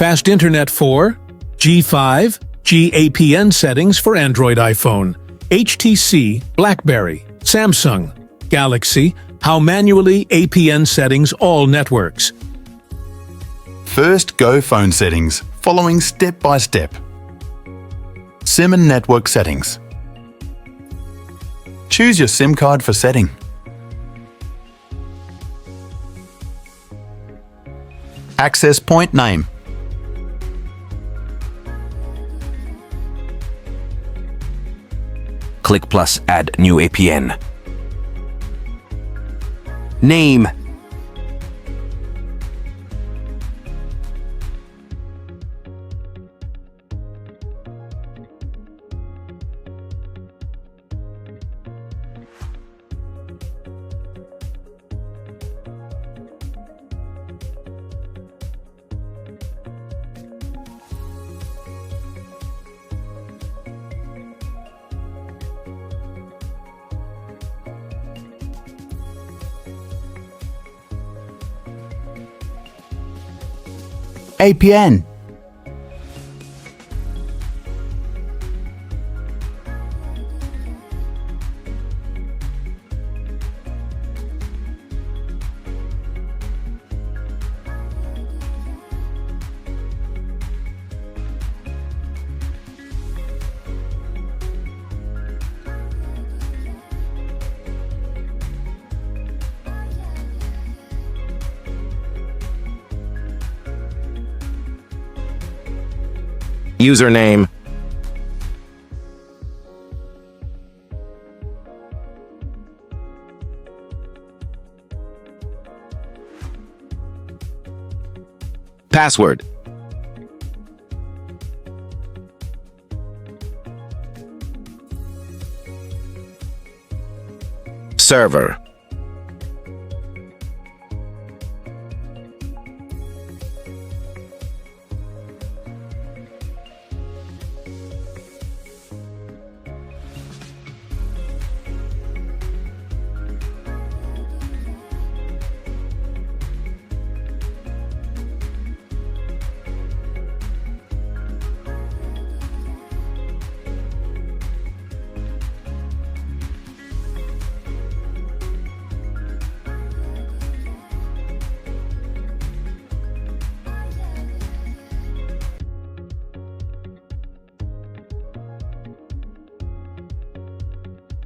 Fast Internet for G5, GAPN settings for Android iPhone, HTC, BlackBerry, Samsung, Galaxy, how manually APN settings all networks. First, go phone settings, following step by step. SIM and network settings. Choose your SIM card for setting. Access point name. Click plus add new APN. Name. APN. Username. Password. Server.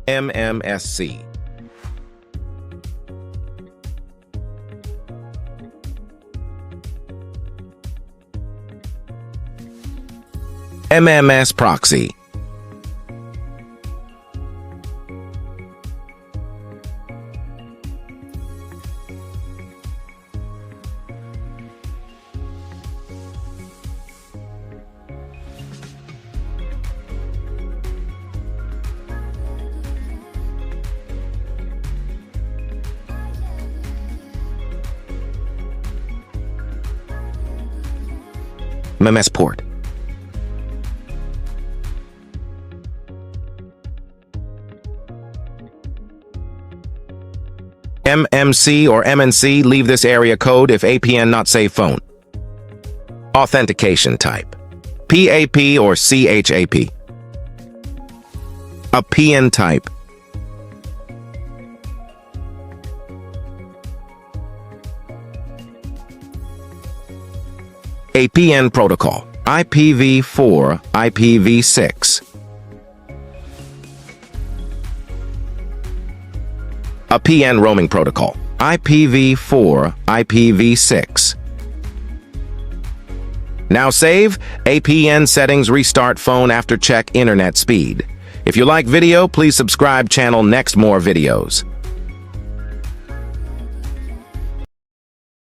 MMSC. MMS proxy. MMS port. MMC or MNC, leave this area code if APN not save phone. Authentication type. PAP or CHAP. A PN type. APN protocol. IPv4, IPv6. A PN roaming protocol. IPv4, IPv6. Now save. APN settings restart phone after check internet speed. If you like video, please subscribe channel next more videos.